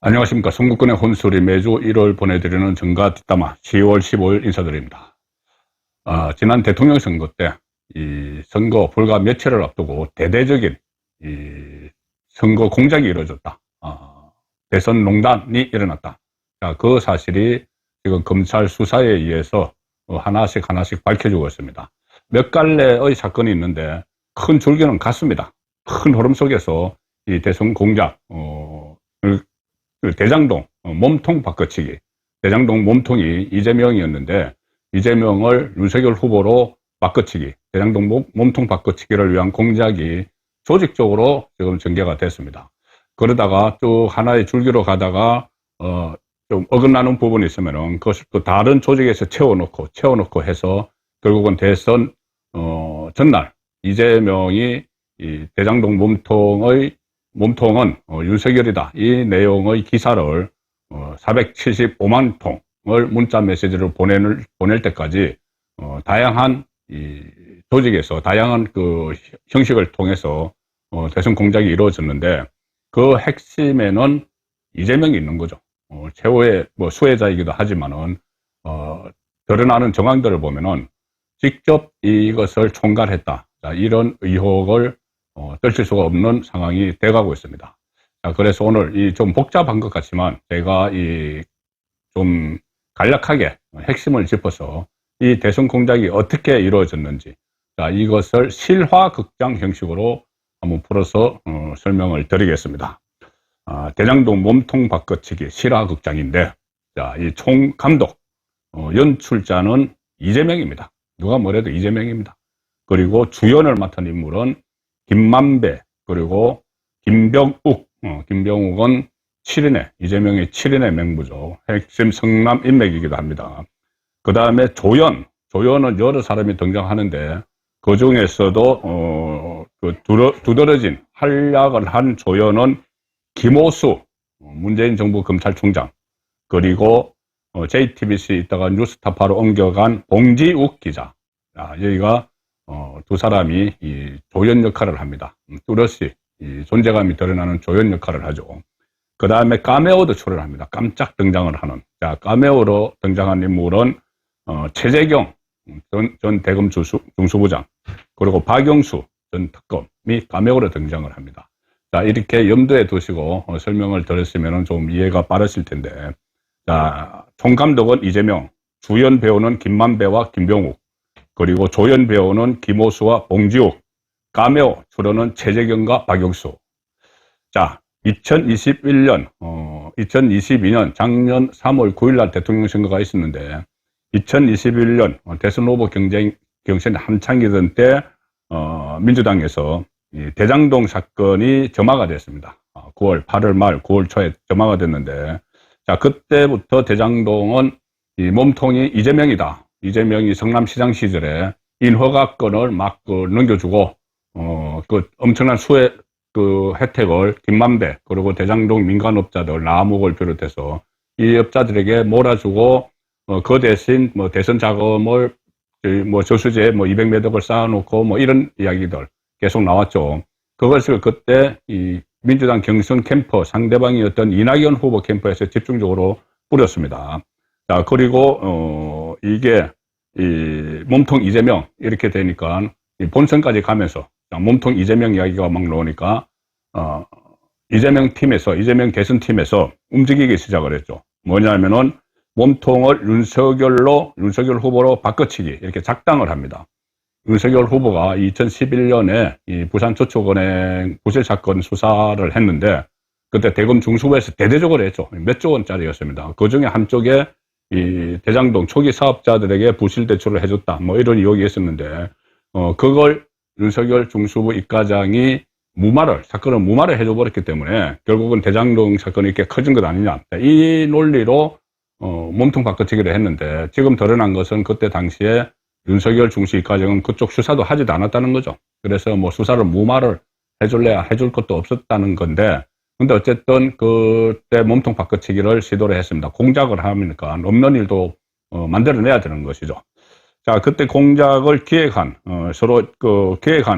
안녕하십니까. 성북군의 혼술이 매주 1월 보내드리는 정가 뒷담화 10월 15일 인사드립니다. 지난 대통령 선거 때 이 선거 불과 며칠을 앞두고 대대적인 이 선거 공작이 이루어졌다. 대선 농단이 일어났다. 자, 그 사실이 지금 검찰 수사에 의해서 하나씩 밝혀지고 있습니다. 몇 갈래의 사건이 있는데 큰 줄기는 같습니다. 큰 흐름 속에서 이 대선 공작, 그 대장동 몸통 바꿔치기, 대장동 몸통이 이재명이었는데 이재명을 윤석열 후보로 바꿔치기, 대장동 몸통 바꿔치기를 위한 공작이 조직적으로 지금 전개가 됐습니다. 그러다가 쭉 하나의 줄기로 가다가 좀 어긋나는 부분이 있으면은 그것을 또 다른 조직에서 채워놓고 해서 결국은 대선 전날 이재명이 이 대장동 몸통은 윤석열이다. 이 내용의 기사를 475만 통을 문자 메시지를 보낼 때까지 다양한 이 조직에서 다양한 그 형식을 통해서 대선 공작이 이루어졌는데 그 핵심에는 이재명이 있는 거죠. 최후의 뭐 수혜자이기도 하지만은 드러나는 정황들을 보면은 직접 이것을 총괄했다. 자, 이런 의혹을 떨칠 수가 없는 상황이 돼가고 있습니다. 자, 그래서 오늘 이 좀 복잡한 것 같지만 제가 이 좀 간략하게 핵심을 짚어서 이 대선 공작이 어떻게 이루어졌는지, 자, 이것을 실화극장 형식으로 한번 풀어서 설명을 드리겠습니다. 대장동 몸통 바꿔치기 실화극장인데, 자, 이 총감독, 연출자는 이재명입니다. 누가 뭐래도 이재명입니다. 그리고 주연을 맡은 인물은 김만배, 그리고 김병욱은 7인의, 이재명의 7인의 맹부죠. 핵심 성남 인맥이기도 합니다. 그 다음에 조연은 여러 사람이 등장하는데, 그 중에서도, 두드러진 활약을 한 조연은 김오수, 문재인 정부 검찰총장, 그리고, JTBC에 있다가 뉴스타파로 옮겨간 봉지욱 기자. 여기가 두 사람이 이 조연 역할을 합니다. 뚜렷이 이 존재감이 드러나는 조연 역할을 하죠. 그 다음에 카메오도 출연합니다. 깜짝 등장을 하는. 자, 카메오로 등장한 인물은 최재경 전 대검 중수부장, 그리고 박영수 전 특검이 카메오로 등장을 합니다. 자, 이렇게 염두에 두시고 설명을 들었으면 좀 이해가 빠르실 텐데, 자, 총감독은 이재명, 주연 배우는 김만배와 김병욱, 그리고 조연 배우는 김오수와 봉지욱, 카메오 출연은 최재경과 박영수. 자, 2022년 작년 3월 9일 날 대통령 선거가 있었는데, 2021년 대선 후보 경선이 한창이던 때, 민주당에서 이 대장동 사건이 점화가 됐습니다. 8월 말 9월 초에 점화가 됐는데, 자, 그때부터 대장동은 이 몸통이 이재명이다. 이재명이 성남시장 시절에 인허가권을 막 넘겨주고, 그 엄청난 수혜, 그 혜택을 김만배, 그리고 대장동 민간업자들, 나무을 비롯해서 이 업자들에게 몰아주고, 그 대신 뭐 대선 자금을, 뭐 저수지에 뭐 200몇 억을 쌓아놓고 뭐 이런 이야기들 계속 나왔죠. 그것을 그때 이 민주당 경선 캠프 상대방이었던 이낙연 후보 캠프에서 집중적으로 뿌렸습니다. 자, 그리고, 이게, 이 몸통 이재명, 이렇게 되니까, 이 본선까지 가면서, 몸통 이재명 이야기가 막 나오니까, 이재명 대선 팀에서 움직이기 시작을 했죠. 뭐냐면은, 몸통을 윤석열 후보로 바꿔치기, 이렇게 작당을 합니다. 윤석열 후보가 2011년에 이 부산 저축은행 부실 사건 수사를 했는데, 그때 대검 중수부에서 대대적으로 했죠. 몇 조 원짜리였습니다. 그 중에 한쪽에 이 대장동 초기 사업자들에게 부실 대출을 해줬다. 뭐 이런 의혹이 있었는데, 그걸 윤석열 중수부 이과장이 사건을 무마를 해줘버렸기 때문에 결국은 대장동 사건이 이렇게 커진 것 아니냐. 이 논리로, 몸통 바꿔치기를 했는데, 지금 드러난 것은 그때 당시에 윤석열 중수 이과장은 그쪽 수사도 하지도 않았다는 거죠. 그래서 뭐 수사를 무마를 해줄래야 해줄 것도 없었다는 건데, 근데 어쨌든 그때 몸통 바꿔치기를 시도를 했습니다. 공작을 하니까 없는 일도 만들어내야 되는 것이죠. 자, 그때 공작을 기획한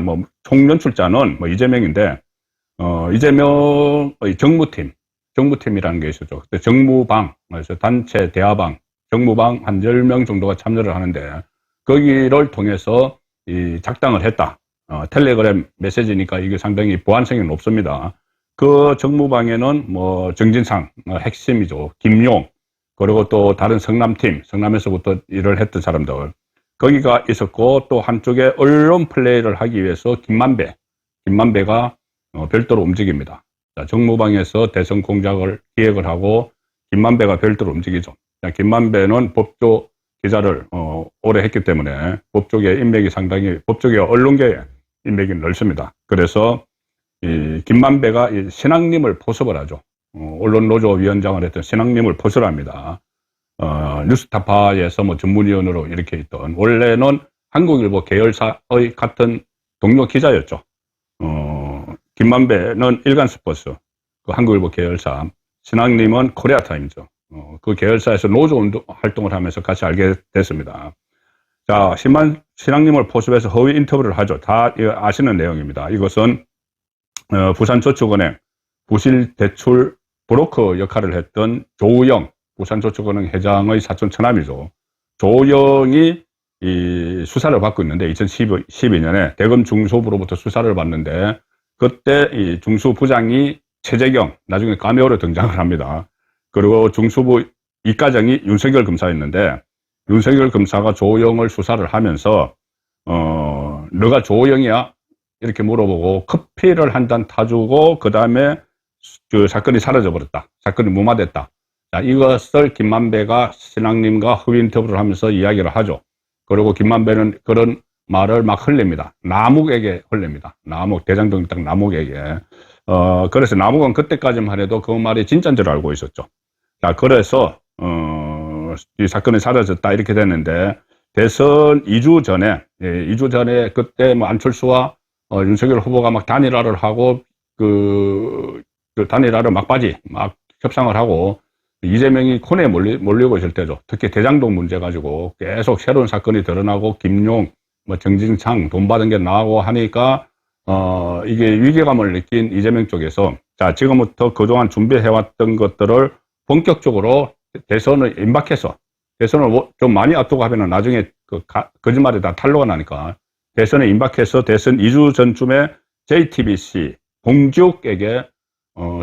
뭐 총연출자는 뭐 이재명인데, 이재명의 정무팀, 정무팀이라는 게 있었죠. 그때 정무방, 그래서 단체 대화방, 정무방 한 10명 정도가 참여를 하는데, 거기를 통해서 이 작당을 했다. 텔레그램 메시지니까 이게 상당히 보안성이 높습니다. 그 정무방에는 뭐 정진상 핵심이죠. 김용, 그리고 또 다른 성남팀, 성남에서부터 일을 했던 사람들, 거기가 있었고, 또 한쪽에 언론 플레이를 하기 위해서 김만배가 별도로 움직입니다. 자, 정무방에서 대선 공작을 기획을 하고 김만배가 별도로 움직이죠. 자, 김만배는 법조 기자를 오래 했기 때문에 법조계 인맥이 상당히, 법조계 언론계에 인맥이 넓습니다. 그래서 이 김만배가 이 신앙님을 포섭을 하죠. 언론노조 위원장을 했던 신앙님을 포섭을 합니다. 뉴스타파에서 뭐 전문위원으로 이렇게 있던, 원래는 한국일보 계열사의 같은 동료 기자였죠. 김만배는 일간스포츠, 그 한국일보 계열사, 신앙님은 코리아타임즈, 그 계열사에서 노조 운동 활동을 하면서 같이 알게 됐습니다. 자, 신앙님을 포섭해서 허위 인터뷰를 하죠. 다 아시는 내용입니다. 이것은 부산저축은행 부실 대출 브로커 역할을 했던 조우영, 부산저축은행 회장의 사촌 처남이죠. 조우영이 이 수사를 받고 있는데, 2012년에 대검 중수부로부터 수사를 받는데, 그때 이 중수부장이 최재경, 나중에 카메오로 등장을 합니다. 그리고 중수부 이과장이 윤석열 검사였는데, 윤석열 검사가 조우영을 수사를 하면서 너가 조우영이야? 이렇게 물어보고 커피를 한 잔 타주고, 그 다음에 그 사건이 사라져버렸다. 사건이 무마됐다. 자, 이것을 김만배가 신앙님과 허위 인터뷰를 하면서 이야기를 하죠. 그리고 김만배는 그런 말을 막 흘립니다. 남욱에게 흘립니다. 남욱, 대장동 땅 남욱에게. 그래서 남욱은 그때까지만 해도 그 말이 진짜인 줄 알고 있었죠. 자, 그래서 이 사건이 사라졌다 이렇게 됐는데, 대선 2주 전에, 2주 전에 그때 뭐 안철수와 윤석열 후보가 막 단일화를 하고, 그 단일화를 막바지 막 협상을 하고, 이재명이 코너에 몰리고 있을 때죠. 특히 대장동 문제 가지고 계속 새로운 사건이 드러나고, 김용, 뭐 정진상 돈 받은 게 나오고 하니까 이게 위기감을 느낀 이재명 쪽에서, 자, 지금부터 그동안 준비해왔던 것들을 본격적으로 대선을 임박해서, 대선을 좀 많이 앞두고 하면은 나중에 거짓말이 다 탄로가 나니까, 대선에 임박해서 대선 2주 전쯤에 JTBC 봉지욱에게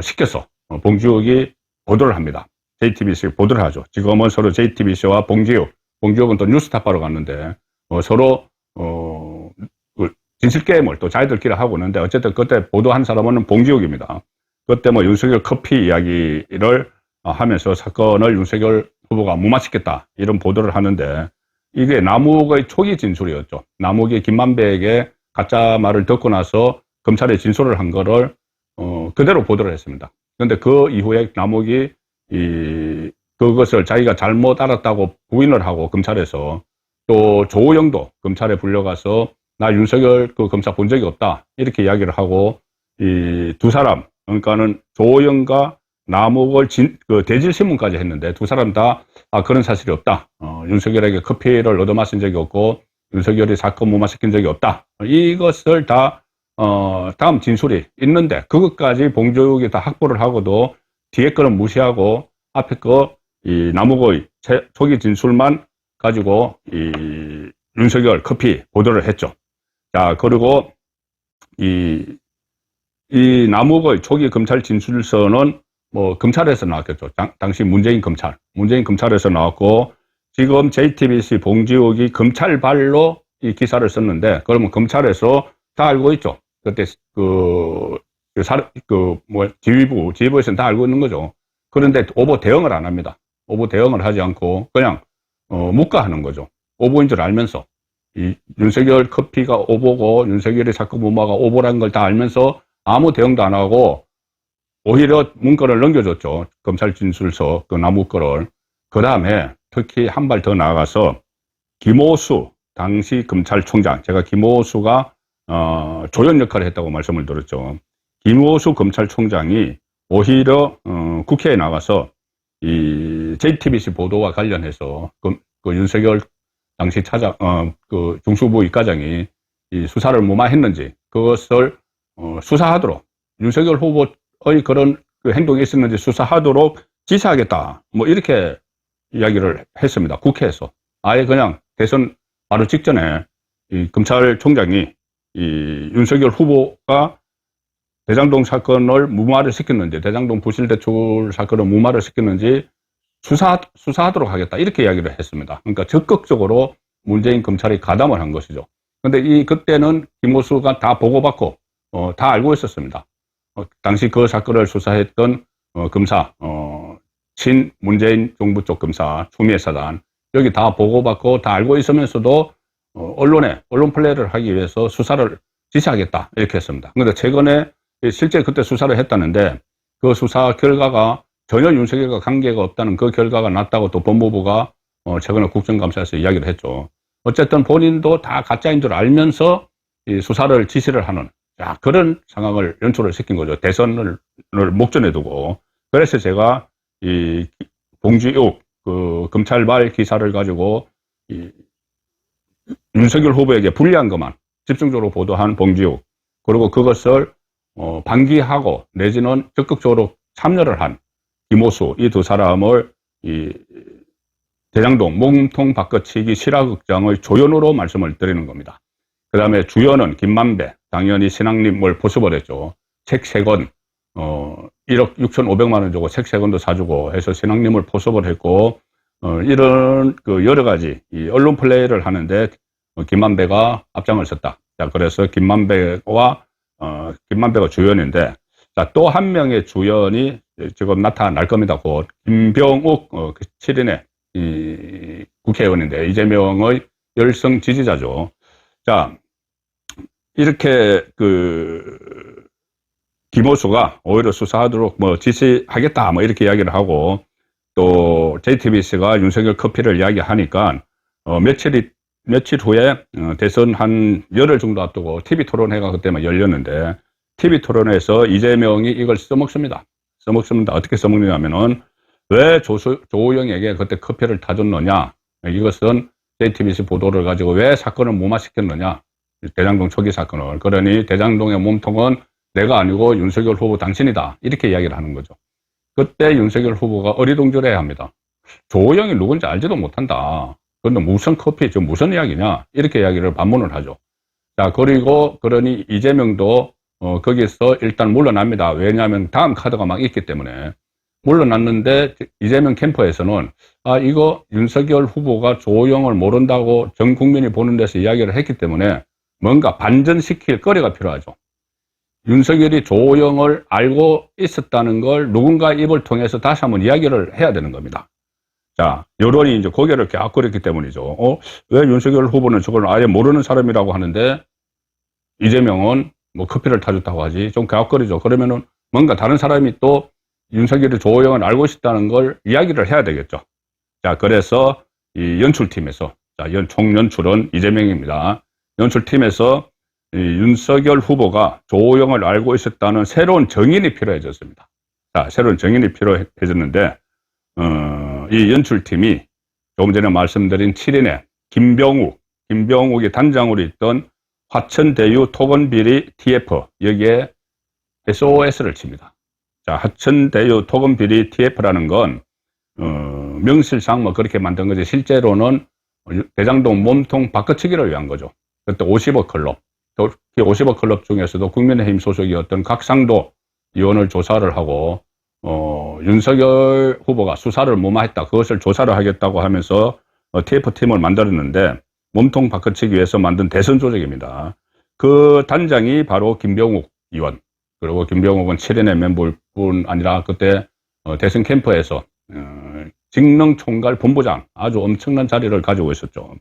시켜서 봉지욱이 보도를 합니다. JTBC 보도를 하죠. 지금은 서로 JTBC와 봉지욱은 또 뉴스타파로 갔는데 서로 진실게임을 또 자기들끼리 하고 있는데, 어쨌든 그때 보도한 사람은 봉지욱입니다. 그때 뭐 윤석열 커피 이야기를 하면서 사건을 윤석열 후보가 무마시켰다 이런 보도를 하는데, 이게 남욱의 초기 진술이었죠. 남욱이 김만배에게 가짜 말을 듣고 나서 검찰에 진술을 한 거를 그대로 보도를 했습니다. 그런데 그 이후에 남욱이 그것을 자기가 잘못 알았다고 부인을 하고, 검찰에서 또 조우영도 검찰에 불려가서 나 윤석열 그 검사 본 적이 없다 이렇게 이야기를 하고, 이 두 사람, 그러니까는 조우영과 남욱을 그 대질신문까지 했는데, 두 사람 다 그런 사실이 없다. 윤석열에게 커피를 얻어마신 적이 없고 윤석열이 사건 무마시킨 적이 없다. 이것을 다 다음 진술이 있는데, 그것까지 봉지욱이 다 확보를 하고도 뒤에 거는 무시하고 앞에 이 남욱의 초기 진술만 가지고 이 윤석열 커피 보도를 했죠. 자, 그리고 이 남욱의 초기 검찰 진술서는 뭐 검찰에서 나왔겠죠. 당시 문재인 검찰에서 나왔고, 지금 JTBC 봉지욱이 검찰발로 이 기사를 썼는데, 그러면 검찰에서 다 알고 있죠. 그때 지휘부에서는 다 알고 있는 거죠. 그런데 오보 대응을 안 합니다. 오보 대응을 하지 않고 그냥 묵과하는 거죠. 오보인 줄 알면서, 이 윤석열 커피가 오보고 윤석열의 사건 무마가 오보라는 걸 다 알면서 아무 대응도 안 하고 오히려 문건을 넘겨줬죠. 검찰 진술서 그 남욱 거를. 그 다음에 특히 한 발 더 나아가서 김오수 당시 검찰총장, 제가 김오수가 조연 역할을 했다고 말씀을 드렸죠. 김오수 검찰총장이 오히려 국회에 나가서 이 JTBC 보도와 관련해서 그 윤석열 당시 그 중수부 이과장이 이 수사를 무마했는지 그것을 수사하도록, 윤석열 후보의 그런 그 행동이 있었는지 수사하도록 지시하겠다. 뭐 이렇게 이야기를 했습니다. 국회에서. 아예 그냥 대선 바로 직전에 이 검찰총장이 이 윤석열 후보가 대장동 사건을 무마를 시켰는지, 대장동 부실 대출 사건을 무마를 시켰는지 수사하도록 하겠다. 이렇게 이야기를 했습니다. 그러니까 적극적으로 문재인 검찰이 가담을 한 것이죠. 근데 그때는 김호수가 다 보고받고, 다 알고 있었습니다. 당시 그 사건을 수사했던, 검사, 친 문재인 정부 쪽 검사, 추미애 사단, 여기 다 보고받고 다 알고 있으면서도, 언론 플레이를 하기 위해서 수사를 지시하겠다. 이렇게 했습니다. 근데 최근에 실제 그때 수사를 했다는데 그 수사 결과가 전혀 윤석열과 관계가 없다는 그 결과가 났다고 또 법무부가 최근에 국정감사에서 이야기를 했죠. 어쨌든 본인도 다 가짜인 줄 알면서 이 수사를 지시를 하는 그런 상황을 연출을 시킨 거죠. 대선을 목전에 두고. 그래서 제가 이 봉지욱 그 검찰발 기사를 가지고 이 윤석열 후보에게 불리한 것만 집중적으로 보도한 봉지욱, 그리고 그것을 방기하고 내지는 적극적으로 참여를 한 김호수, 이 두 사람을 이 대장동 몸통 바꿔치기 실화극장의 조연으로 말씀을 드리는 겁니다. 그 다음에 주연은 김만배, 당연히 신앙님을 포섭을 했죠. 책 3권, 1억 6,500만 원 주고 책 3권도 사주고 해서 신앙님을 포섭을 했고, 이런 그 여러 가지 이 언론 플레이를 하는데 김만배가 앞장을 섰다. 자, 그래서 김만배가 주연인데, 자, 또 한 명의 주연이 지금 나타날 겁니다. 곧 김병욱 7인의 이 국회의원인데 이재명의 열성 지지자죠. 자, 이렇게 그 김호수가 오히려 수사하도록 뭐 지시하겠다 뭐 이렇게 이야기를 하고, 또 JTBC가 윤석열 커피를 이야기하니까 며칠 후에 대선 한 열흘 정도 앞두고 TV 토론회가 그때만 열렸는데, TV 토론회에서 이재명이 이걸 써먹습니다. 어떻게 써먹느냐면은, 왜 조우영에게 그때 커피를 타줬느냐, 이것은 JTBC 보도를 가지고 왜 사건을 무마시켰느냐, 대장동 초기 사건을. 그러니 대장동의 몸통은 내가 아니고 윤석열 후보 당신이다, 이렇게 이야기를 하는 거죠. 그때 윤석열 후보가 어리둥절해야 합니다. 조우영이 누군지 알지도 못한다. 근데 무슨 커피, 지금 무슨 이야기냐, 이렇게 이야기를 반문을 하죠. 자, 그러니 이재명도 거기서 일단 물러납니다. 왜냐하면 다음 카드가 막 있기 때문에. 물러났는데 이재명 캠프에서는 이거 윤석열 후보가 조우영을 모른다고 전 국민이 보는 데서 이야기를 했기 때문에 뭔가 반전시킬 거리가 필요하죠. 윤석열이 조우영을 알고 있었다는 걸 누군가 입을 통해서 다시 한번 이야기를 해야 되는 겁니다. 자, 여론이 이제 고개를 갸웃거렸기 때문이죠. 왜 윤석열 후보는 저걸 아예 모르는 사람이라고 하는데 이재명은 뭐 커피를 타줬다고 하지? 좀 갸웃거리죠. 그러면은 뭔가 다른 사람이 또 윤석열이 조우영을 알고 있다는 걸 이야기를 해야 되겠죠. 자, 그래서 이 연출팀에서, 자, 총연출은 이재명입니다. 연출팀에서 이 윤석열 후보가 조우영을 알고 있었다는 새로운 정인이 필요해졌습니다. 자, 새로운 정인이 필요해졌는데, 이 연출팀이 조금 전에 말씀드린 7인의 김병욱이 단장으로 있던 화천대유 토건비리 TF, 여기에 SOS를 칩니다. 자, 화천대유 토건비리 TF라는 건, 명실상 뭐 그렇게 만든 거지, 실제로는 대장동 몸통 바꿔치기를 위한 거죠. 그때 50억 클럽, 특히 50억 클럽 중에서도 국민의힘 소속이었던 각상도 의원을 조사를 하고, 윤석열 후보가 수사를 무마했다, 그것을 조사를 하겠다고 하면서 TF팀을 만들었는데, 몸통 바꿔치기 위해서 만든 대선 조직입니다. 그 단장이 바로 김병욱 의원, 그리고 김병욱은 7인의 멤버일 뿐 아니라 그때 대선 캠프에서 직능총괄 본부장, 아주 엄청난 자리를 가지고 있었죠.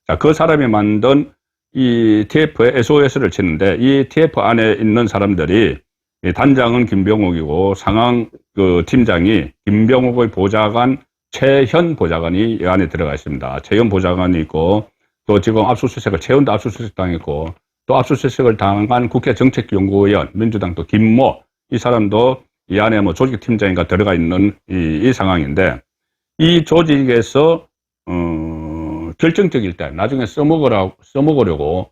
자, 그 사람이 만든 이 TF에 SOS를 치는데, 이 TF 안에 있는 사람들이, 이 단장은 김병욱이고 상황 그 팀장이 김병욱의 보좌관 최현 보좌관이 이 안에 들어가 있습니다. 최현 보좌관이 있고, 또 지금 최현도 압수수색 당했고, 또 압수수색을 당한 국회 정책연구위원, 민주당 또 김모, 이 사람도 이 안에 뭐 조직팀장인가 들어가 있는 이 상황인데, 이 조직에서, 결정적일 때, 나중에 써먹으려고,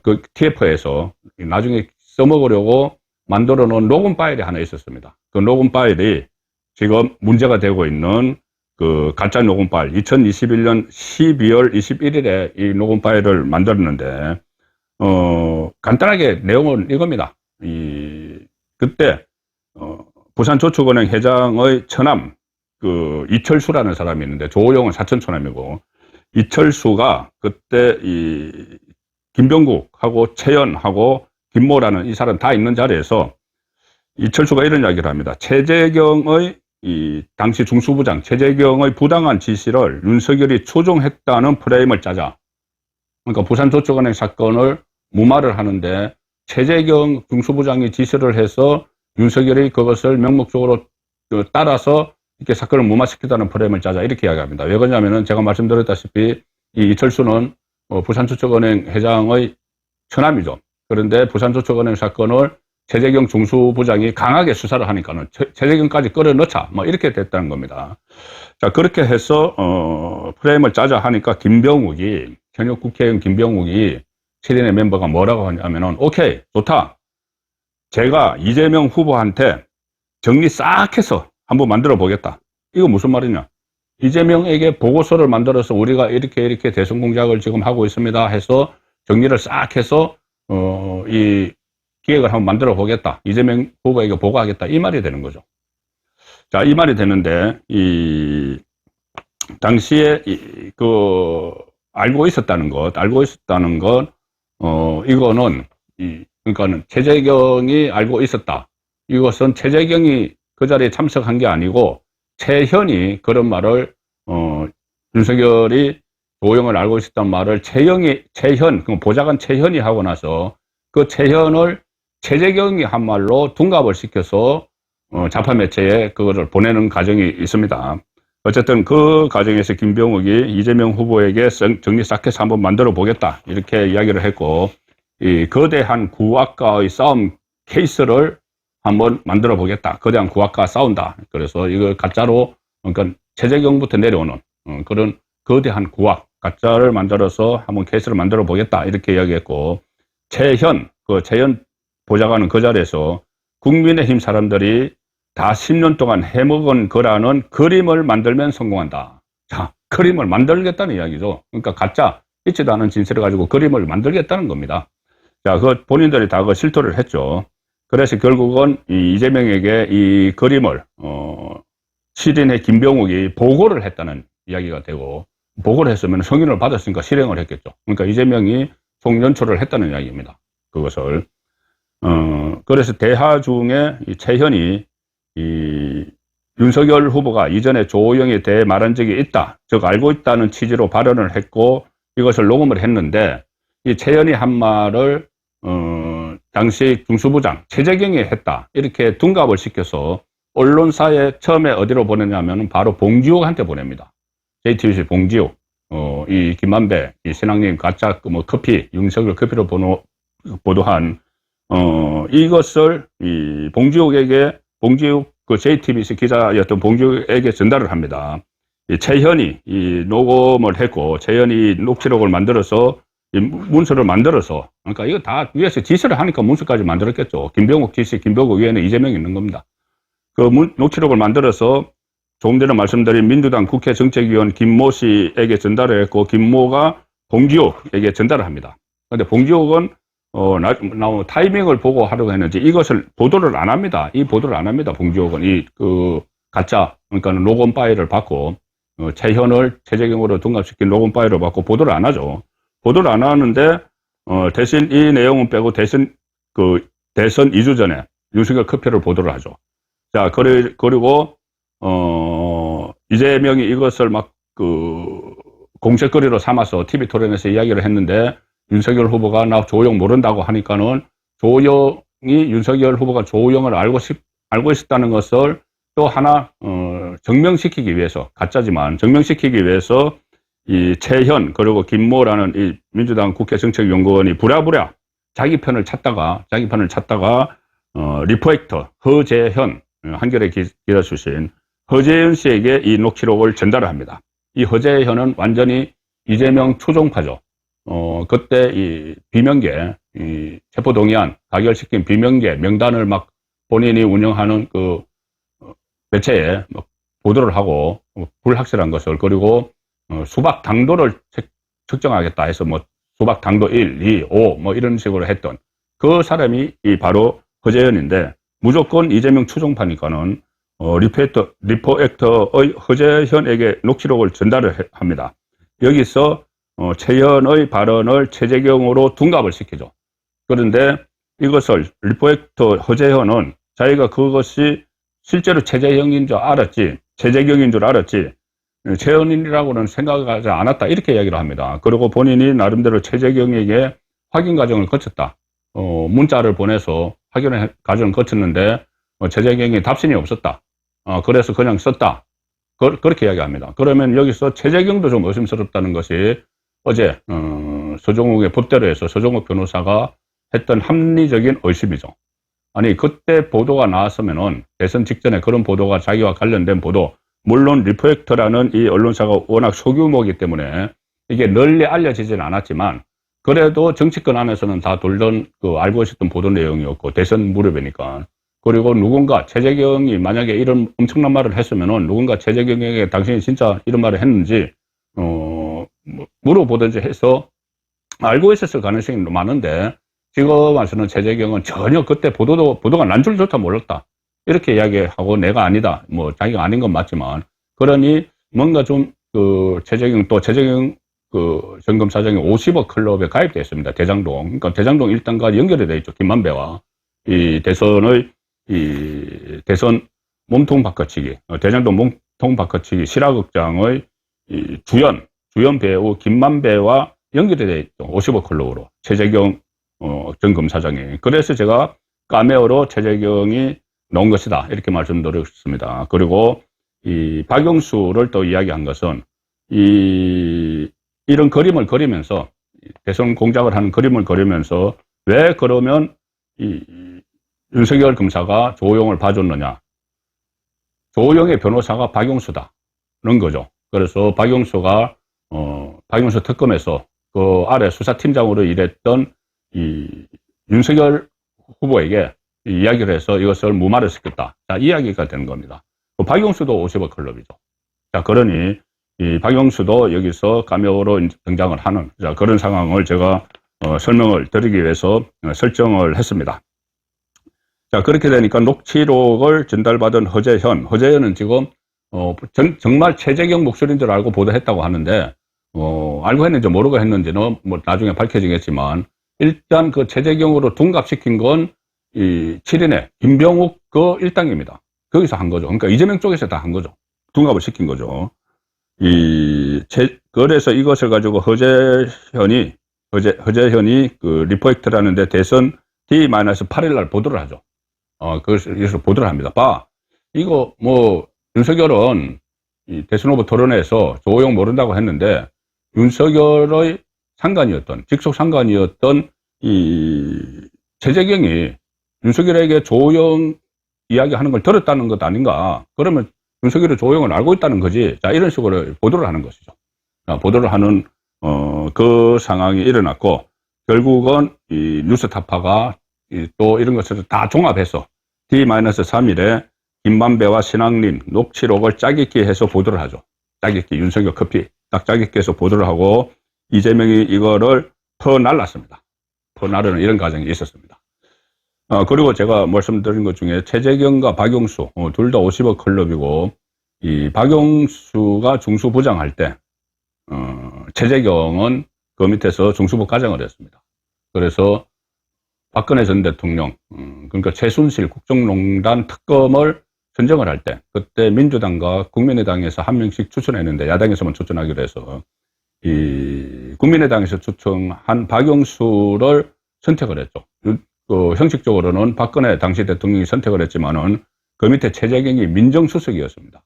그 TF에서 나중에 써먹으려고 만들어 놓은 녹음 파일이 하나 있었습니다. 그 녹음 파일이 지금 문제가 되고 있는 그 가짜 녹음 파일, 2021년 12월 21일에 이 녹음 파일을 만들었는데, 간단하게 내용은 이겁니다. 그때, 부산저축은행 회장의 처남, 그, 이철수라는 사람이 있는데, 조호영은 사촌처남이고, 이철수가 그때 김병국하고 최연하고 김모라는 이 사람 다 있는 자리에서 이철수가 이런 이야기를 합니다. 최재경의 당시 중수부장 최재경의 부당한 지시를 윤석열이 추종했다는 프레임을 짜자. 그러니까 부산저축은행 사건을 무마를 하는데 최재경 중수부장이 지시를 해서 윤석열이 그것을 명목적으로 따라서 이렇게 사건을 무마시키다는 프레임을 짜자. 이렇게 이야기합니다. 왜 그러냐면은 제가 말씀드렸다시피 이 이철수는 부산저축은행 회장의 처남이죠. 그런데 부산저축은행 사건을 최재경 중수부장이 강하게 수사를 하니까는 최재경까지 끌어넣자 뭐 이렇게 됐다는 겁니다. 자, 그렇게 해서 프레임을 짜자 하니까 김병욱이, 현역 국회의원 김병욱이 7인의 멤버가 뭐라고 하냐면은, 오케이, 좋다. 제가 이재명 후보한테 정리 싹 해서 한번 만들어 보겠다. 이거 무슨 말이냐? 이재명에게 보고서를 만들어서 우리가 이렇게 대선 공작을 지금 하고 있습니다 해서 정리를 싹 해서 이 기획을 한번 만들어 보겠다. 이재명 후보에게 보고하겠다. 이 말이 되는 거죠. 자, 이 말이 되는데, 당시에, 알고 있었다는 것, 이거는, 그러니까는 최재경이 알고 있었다. 이것은 최재경이 그 자리에 참석한 게 아니고, 최현이 그런 말을, 윤석열이 조영을 알고 있었다는 말을 최현, 보좌관 최현이 하고 나서 그 최현을 최재경이 한 말로 둔갑을 시켜서 좌파 매체에 그거를 보내는 과정이 있습니다. 어쨌든 그 과정에서 김병욱이 이재명 후보에게 정리 싹 해서 한번 만들어 보겠다 이렇게 이야기를 했고, 이 거대한 구악과의 싸움 케이스를 한번 만들어 보겠다. 거대한 구악과 싸운다. 그래서 이거 가짜로, 그러니까 최재경부터 내려오는 그런 거대한 구악 가짜를 만들어서 한번 케이스를 만들어 보겠다 이렇게 이야기했고, 최현 보좌관은 그 자리에서 국민의힘 사람들이 다 10년 동안 해먹은 거라는 그림을 만들면 성공한다. 자, 그림을 만들겠다는 이야기죠. 그러니까 가짜, 있지도 않은 진실을 가지고 그림을 만들겠다는 겁니다. 자, 본인들이 다 실토를 했죠. 그래서 결국은 이재명에게 이 그림을, 실인의 김병욱이 보고를 했다는 이야기가 되고, 보고를 했으면 승인을 받았으니까 실행을 했겠죠. 그러니까 이재명이 송연초를 했다는 이야기입니다. 그것을. 그래서 대화 중에 최현이 윤석열 후보가 이전에 조호영에 대해 말한 적이 있다. 즉, 알고 있다는 취지로 발언을 했고, 이것을 녹음을 했는데, 이 최현이 한 말을, 당시 중수부장 최재경이 했다. 이렇게 둔갑을 시켜서 언론사에 처음에 어디로 보내냐면 바로 봉지욱한테 보냅니다. JTBC 봉지욱. 이 김만배, 이 신앙님 가짜 커피, 윤석열 커피로 보도한, 이것을 봉지욱 그 JTBC 기자였던 봉지욱에게 전달을 합니다. 최현이 녹음을 했고, 최현이 녹취록을 만들어서, 문서를 만들어서, 그러니까 이거 다 위에서 지시를 하니까 문서까지 만들었겠죠. 김병욱 지시, 김병욱 위에는 이재명이 있는 겁니다. 그 녹취록을 만들어서 조금 전에 말씀드린 민주당 국회 정책위원 김모 씨에게 전달을 했고, 김모가 봉지욱에게 전달을 합니다. 그런데 봉지욱은 타이밍을 보고 하려고 했는지 이것을 보도를 안 합니다. 이 보도를 안 합니다. 봉지욱은 가짜, 그러니까 녹음 파일을 받고, 최현을 최재경으로 둔갑시킨 녹음 파일을 받고 보도를 안 하죠. 보도를 안 하는데, 대신 이 내용은 빼고 대선 2주 전에 윤석열 커피를 보도를 하죠. 자, 그리고, 이재명이 이것을 공세거리로 삼아서 TV 토론에서 이야기를 했는데, 윤석열 후보가 나 조호영 모른다고 하니까는 조호영이 윤석열 후보가 조호영을 알고 있었다는 것을 또 하나, 증명시키기 위해서, 가짜지만 증명시키기 위해서 이 최현, 그리고 김모라는 이 민주당 국회 정책연구원이 부랴부랴 자기 편을 찾다가, 리포액터, 허재현, 한겨레 기자 출신 허재현 씨에게 이 녹취록을 전달을 합니다. 이 허재현은 완전히 이재명 추종파죠. 그때 이 비명계, 체포동의안 가결시킨 비명계 명단을 본인이 운영하는 매체에 보도를 하고 불확실한 것을, 그리고 수박 당도를 측정하겠다 해서 뭐 수박 당도 1, 2, 5 뭐 이런 식으로 했던 그 사람이 바로 허재현인데, 무조건 이재명 추종파니까는 리포액터의 허재현에게 녹취록을 전달을 합니다. 여기서 최현의 발언을 최재경으로 둔갑을 시키죠. 그런데 이것을 리포액터 허재현은 자기가 그것이 실제로 최재경인 줄 알았지, 최재경인 줄 알았지, 최현인이라고는 생각하지 않았다, 이렇게 이야기를 합니다. 그리고 본인이 나름대로 최재경에게 확인 과정을 거쳤다. 문자를 보내서 확인 과정을 거쳤는데 최재경이 답신이 없었다. 그래서 그냥 썼다. 그렇게 이야기합니다. 그러면 여기서 최재경도 좀 의심스럽다는 것이 어제 서종욱의 법대로에서 서종욱 변호사가 했던 합리적인 의심이죠. 아니, 그때 보도가 나왔으면은 대선 직전에 그런 보도가 자기와 관련된 보도, 물론 리포액터라는 이 언론사가 워낙 소규모이기 때문에 이게 널리 알려지진 않았지만 그래도 정치권 안에서는 다 돌던 알고 있었던 보도 내용이었고, 대선 무렵이니까. 그리고 누군가 최재경이 만약에 이런 엄청난 말을 했으면은 누군가 최재경에게 당신이 진짜 이런 말을 했는지 물어보든지 해서 알고 있었을 가능성이 많은데, 지금 와서는 최재경은 전혀 그때 보도가 난 줄조차 몰랐다, 이렇게 이야기하고, 내가 아니다, 뭐 자기가 아닌 건 맞지만, 그러니 뭔가 좀 최재경 전 검사장이 50억 클럽에 가입되어 있습니다. 대장동. 그러니까 대장동 일당과 연결이 되어 있죠. 김만배와 이 대선 몸통 바꿔치기, 대장동 몸통 바꿔치기 실화극장의 주연 배우 김만배와 연결이 되어 있죠. 50억 클럽으로. 최재경 전 검사장이. 그래서 제가 카메오로 최재경이 나온 것이다, 이렇게 말씀드렸습니다. 그리고 이 박영수를 또 이야기한 것은 이런 그림을 그리면서, 대선 공작을 하는 그림을 그리면서 왜 그러면 윤석열 검사가 조용을 봐줬느냐. 조용의 변호사가 박영수다는 거죠. 그래서 박영수가 박영수 특검에서 그 아래 수사팀장으로 일했던 이 윤석열 후보에게 이야기를 해서 이것을 무마를 시켰다. 자, 이야기가 되는 겁니다. 박영수도 50억 클럽이죠. 자, 그러니 이 박영수도 여기서 카메오로 등장을 하는, 자, 그런 상황을 제가 설명을 드리기 위해서 설정을 했습니다. 자, 그렇게 되니까 녹취록을 전달받은 허재현은 지금 정말 최재경 목소리인 줄 알고 보도했다고 하는데, 알고 했는지 모르고 했는지는 뭐 나중에 밝혀지겠지만, 일단 그 최재경으로 둔갑시킨 건 이 7인의 김병욱 그 일당입니다. 거기서 한 거죠. 그러니까 이재명 쪽에서 다 한 거죠. 둔갑을 시킨 거죠. 그래서 이것을 가지고 허재현이 그 리포액터라는 데 대선 D-8일 날 보도를 하죠. 그래서 보도를 합니다. 이거 뭐 윤석열은 이 대선 후보 토론회에서 조용 모른다고 했는데, 윤석열의 직속 상관이었던 이 최재경이 윤석열에게 조용 이야기하는 걸 들었다는 것 아닌가. 그러면 윤석열이 조용을 알고 있다는 거지. 자, 이런 식으로 보도를 하는 것이죠. 보도를 하는 그 상황이 일어났고, 결국은 이 뉴스타파가 또 이런 것을 다 종합해서 D-3일에 김만배와 신학린 녹취록을 짜깁기 해서 보도를 하죠. 짜깁기, 윤석열 커피 딱 짜깁기 해서 보도를 하고, 이재명이 이거를 퍼날랐습니다. 퍼나르는 이런 과정이 있었습니다. 그리고 제가 말씀드린 것 중에 최재경과 박영수 둘 다 50억 클럽이고, 이 박영수가 중수부장할 때 최재경은 그 밑에서 중수부 과장을 했습니다. 그래서 박근혜 전 대통령, 그러니까 최순실 국정농단 특검을 선정을 할 때, 그때 민주당과 국민의당에서 한 명씩 추천했는데, 야당에서만 추천하기로 해서 이 국민의당에서 추천한 박영수를 선택을 했죠. 형식적으로는 박근혜 당시 대통령이 선택을 했지만은 그 밑에 최재경이 민정수석이었습니다.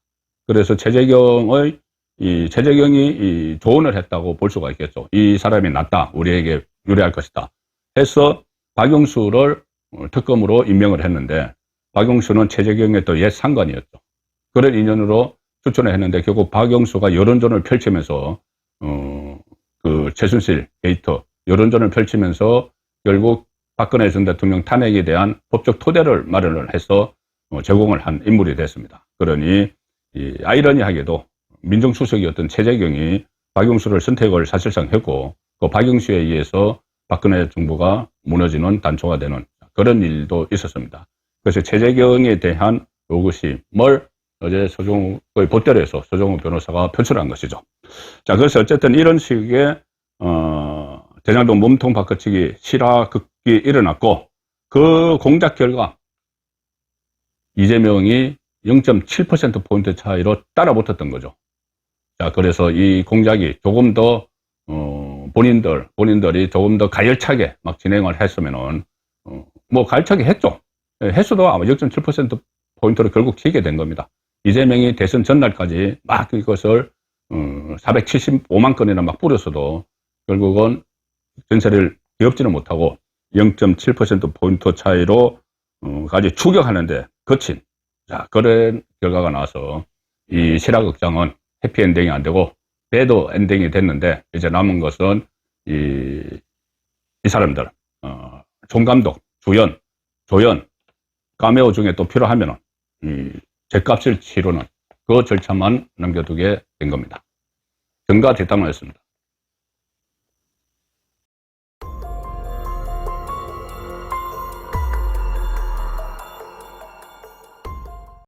그래서 최재경이 조언을 했다고 볼 수가 있겠죠. 이 사람이 낫다, 우리에게 유리할 것이다 해서 박영수를 특검으로 임명을 했는데, 박영수는 최재경의 또 옛 상관이었죠. 그런 인연으로 추천을 했는데, 결국 박영수가 여론전을 펼치면서 그 최순실 게이트 여론전을 펼치면서 결국 박근혜 전 대통령 탄핵에 대한 법적 토대를 마련을 해서 제공을 한 인물이 됐습니다. 그러니 이 아이러니하게도 민정수석이었던 최재경이 박영수를 선택을 사실상 했고 그 박영수에 의해서 박근혜 정부가 무너지는 단초가 되는 그런 일도 있었습니다. 그래서 최재경에 대한 요구심을 어제 서종의 보따리에서 서종우 변호사가 표출한 것이죠. 자, 그래서 어쨌든 이런 식의 대장동 몸통 바꿔치기 실화극이 일어났고 그 공작 결과 이재명이 0.7%포인트 차이로 따라붙었던 거죠. 자, 그래서 이 공작이 조금 더 본인들이 조금 더 가열차게 막 진행을 했으면은 뭐 가열차게 했죠. 했어도 아마 0.7%포인트로 결국 튀게 된 겁니다. 이재명이 대선 전날까지 막 이것을 475만 건이나 막 뿌렸어도 결국은 전세를 기업지는 못하고 0.7%포인트 차이로 까지 추격하는데 거친 자 그런 결과가 나와서 이 실화극장은 해피엔딩이 안 되고 배드 엔딩이 됐는데 이제 남은 것은 이 사람들 총감독, 주연, 조연, 카메오 중에 또 필요하면은 이 죗값을 치르는 그 절차만 남겨두게 된 겁니다. 정가 뒷담화였습니다.